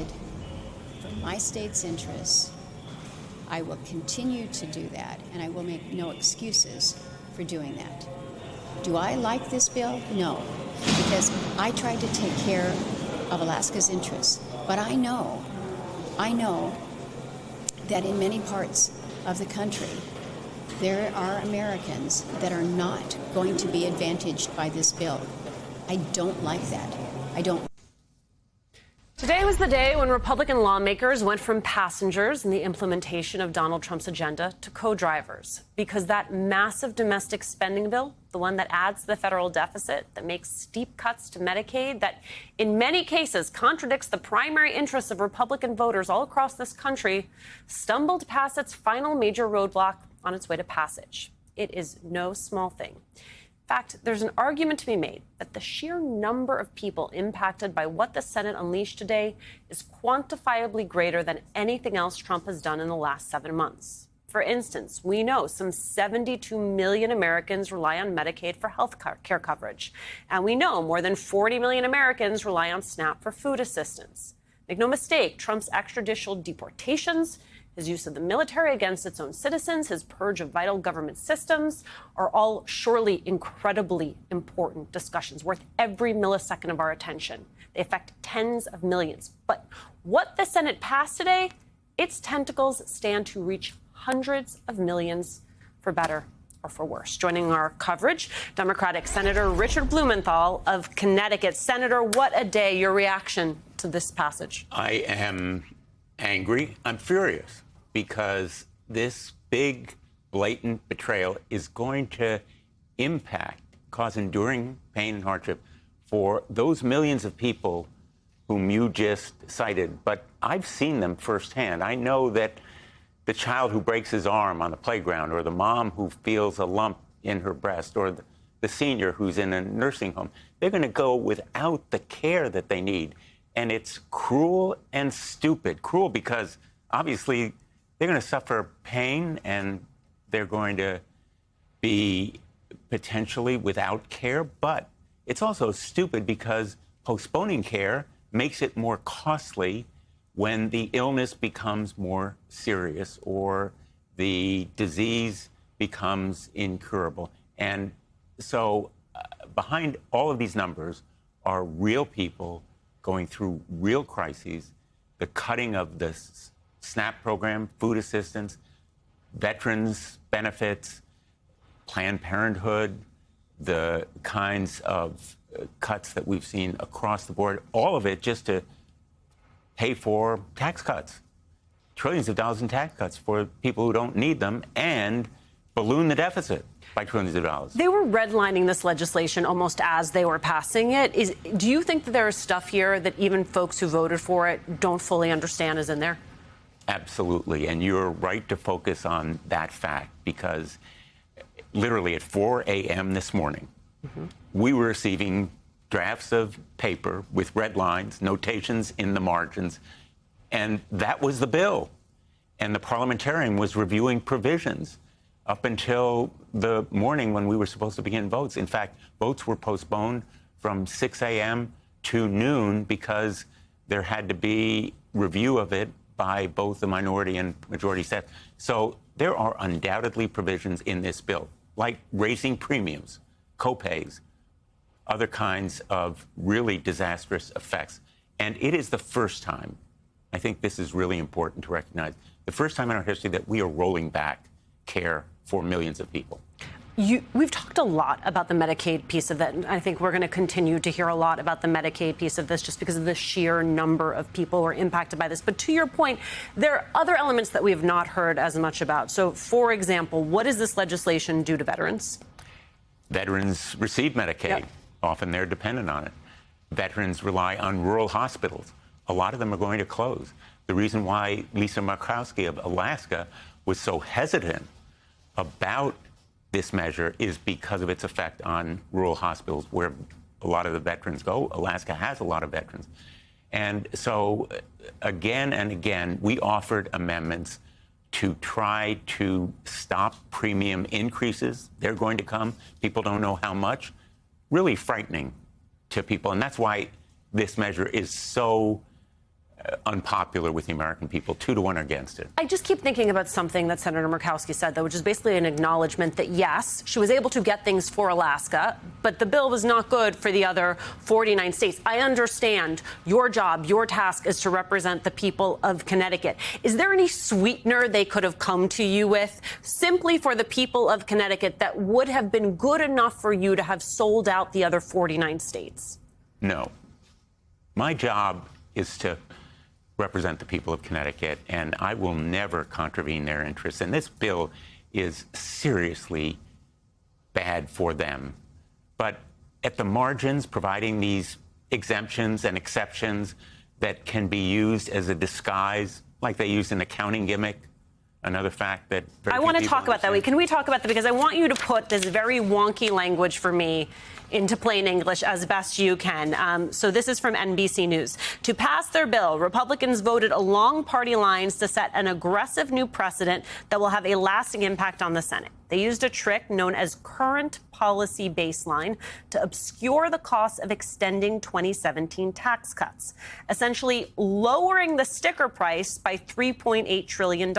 voted for my state's interests. I will continue to do that, and I will make no excuses for doing that. Do I like this bill? No, because I tried to take care of Alaska's interests. But I know that in many parts of the country, there are Americans that are not going to be advantaged by this bill. I don't like that. I don't. Today was the day when Republican lawmakers went from passengers in the implementation of Donald Trump's agenda to co-drivers, because that massive domestic spending bill, the one that adds to the federal deficit, that makes steep cuts to Medicaid, that in many cases contradicts the primary interests of Republican voters all across this country, stumbled past its final major roadblock on its way to passage. It is no small thing. In fact, there's an argument to be made that the sheer number of people impacted by what the Senate unleashed today is quantifiably greater than anything else Trump has done in the last 7 months. For instance, we know some 72 million Americans rely on Medicaid for health care coverage. And we know more than 40 million Americans rely on SNAP for food assistance. Make no mistake, Trump's extrajudicial deportations, his use of the military against its own citizens, his purge of vital government systems are all surely incredibly important discussions worth every millisecond of our attention. They affect tens of millions. But what the Senate passed today, its tentacles stand to reach hundreds of millions, for better or for worse. Joining our coverage, Democratic Senator Richard Blumenthal of Connecticut. Senator, what a day. Your reaction to this passage? I am angry. I'm furious, because this big, blatant betrayal is going to cause enduring pain and hardship for those millions of people whom you just cited. But I've seen them firsthand. I know that the child who breaks his arm on the playground, or the mom who feels a lump in her breast, or the senior who's in a nursing home, they're going to go without the care that they need. And it's cruel and stupid. Cruel because, obviously, they're going to suffer pain and they're going to be potentially without care. But it's also stupid because postponing care makes it more costly when the illness becomes more serious or the disease becomes incurable. And so behind all of these numbers are real people going through real crises, the cutting of the SNAP program, food assistance, veterans benefits, Planned Parenthood, the kinds of cuts that we've seen across the board, all of it just to pay for tax cuts, trillions of dollars in tax cuts for people who don't need them, and balloon the deficit by trillions of dollars. They were redlining this legislation almost as they were passing it. Do you think that there is stuff here that even folks who voted for it don't fully understand is in there? Absolutely. And you're right to focus on that fact, because literally at 4 a.m. this morning, we were receiving drafts of paper with red lines, notations in the margins, and that was the bill. And the parliamentarian was reviewing provisions up until the morning when we were supposed to begin votes. In fact, votes were postponed from 6 a.m. to noon because there had to be review of it by both the minority and majority staff. So there are undoubtedly provisions in this bill, like raising premiums, co-pays, other kinds of really disastrous effects. And it is the first time, I think this is really important to recognize, the first time in our history that we are rolling back care for millions of people. We've talked a lot about the Medicaid piece of it, and I think we're going to continue to hear a lot about the Medicaid piece of this just because of the sheer number of people who are impacted by this. But to your point, there are other elements that we have not heard as much about. So, for example, what does this legislation do to veterans? Veterans receive Medicaid. Yep. Often they're dependent on it. Veterans rely on rural hospitals. A lot of them are going to close. The reason why Lisa Murkowski of Alaska was so hesitant about this measure is because of its effect on rural hospitals where a lot of the veterans go. Alaska has a lot of veterans. And so again and again, we offered amendments to try to stop premium increases. They're going to come. People don't know how much. Really frightening to people. And that's why this measure is so unpopular with the American people. 2-1 against it. I just keep thinking about something that Senator Murkowski said, though, which is basically an acknowledgement that, yes, she was able to get things for Alaska, but the bill was not good for the other 49 states. I understand your job, your task is to represent the people of Connecticut. Is there any sweetener they could have come to you with simply for the people of Connecticut that would have been good enough for you to have sold out the other 49 states? No. My job is to represent the people of Connecticut, and I will never contravene their interests. And this bill is seriously bad for them. But at the margins, providing these exemptions and exceptions that can be used as a disguise, like they use an accounting gimmick, another fact that I want to talk about that. Can we talk about that? Because I want you to put this very wonky language for me into plain English as best you can. So this is from NBC News. To pass their bill, Republicans voted along party lines to set an aggressive new precedent that will have a lasting impact on the Senate. They used a trick known as current policy baseline to obscure the cost of extending 2017 tax cuts, essentially lowering the sticker price by $3.8 trillion.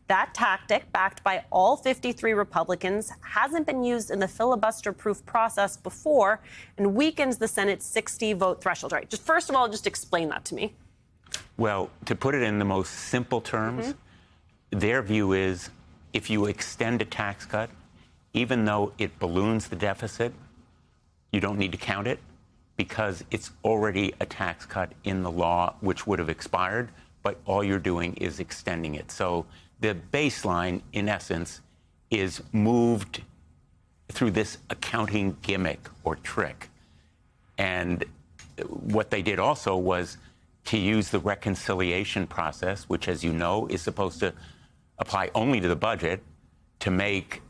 That tactic, backed by all 53 Republicans, hasn't been used in the filibuster-proof process before and weakens the Senate's 60-vote threshold. Right. Just first of all, just explain that to me. Well, to put it in the most simple terms, their view is if you extend a tax cut, even though it balloons the deficit, you don't need to count it because it's already a tax cut in the law, which would have expired, but all you're doing is extending it. So the baseline, in essence, is moved through this accounting gimmick or trick. And what they did also was to use the reconciliation process, which, as you know, is supposed to apply only to the budget, to make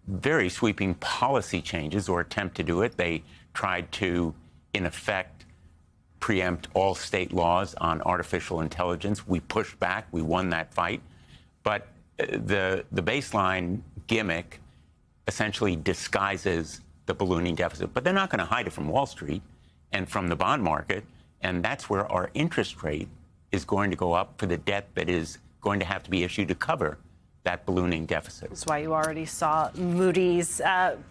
very sweeping policy changes or attempt to do it. They tried to, in effect, preempt all state laws on artificial intelligence. We pushed back. We won that fight. But the baseline gimmick essentially disguises the ballooning deficit. But they're not going to hide it from Wall Street and from the bond market. And that's where our interest rate is going to go up for the debt that is going to have to be issued to cover that ballooning deficit. That's why you already saw Moody's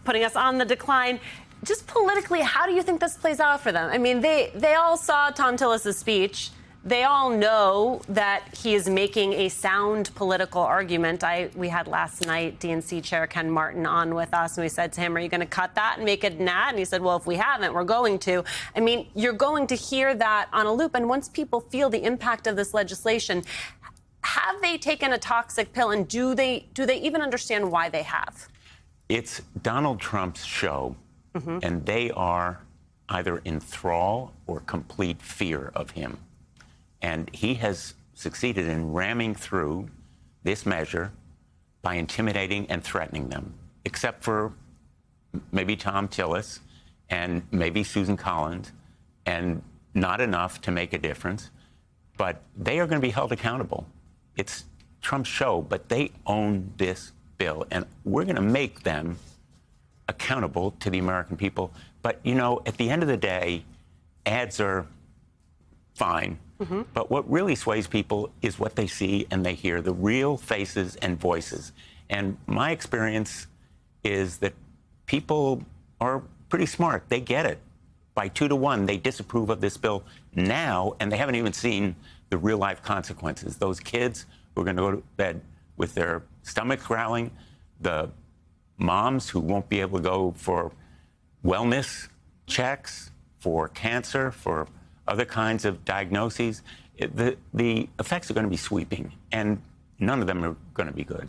putting us on the decline. Just politically, how do you think this plays out for them? I mean, they all saw Thom Tillis's speech. They all know that he is making a sound political argument. We had last night DNC Chair Ken Martin on with us, and we said to him, are you going to cut that and make it an ad? And he said, well, if we haven't, we're going to. I mean, you're going to hear that on a loop. And once people feel the impact of this legislation, have they taken a toxic pill, and do they even understand why they have? It's Donald Trump's show, and they are either in thrall or complete fear of him. And he has succeeded in ramming through this measure by intimidating and threatening them, except for maybe Thom Tillis and maybe Susan Collins, and not enough to make a difference. But they are going to be held accountable. It's Trump's show, but they own this bill, and we're going to make them accountable to the American people. But, you know, at the end of the day, ads are fine. But what really sways people is what they see and they hear, the real faces and voices. And my experience is that people are pretty smart. They get it. By 2-1, they disapprove of this bill now, and they haven't even seen the real-life consequences. Those kids who are going to go to bed with their stomach growling, the moms who won't be able to go for wellness checks, for cancer, for other kinds of diagnoses, the effects are going to be sweeping, and none of them are going to be good.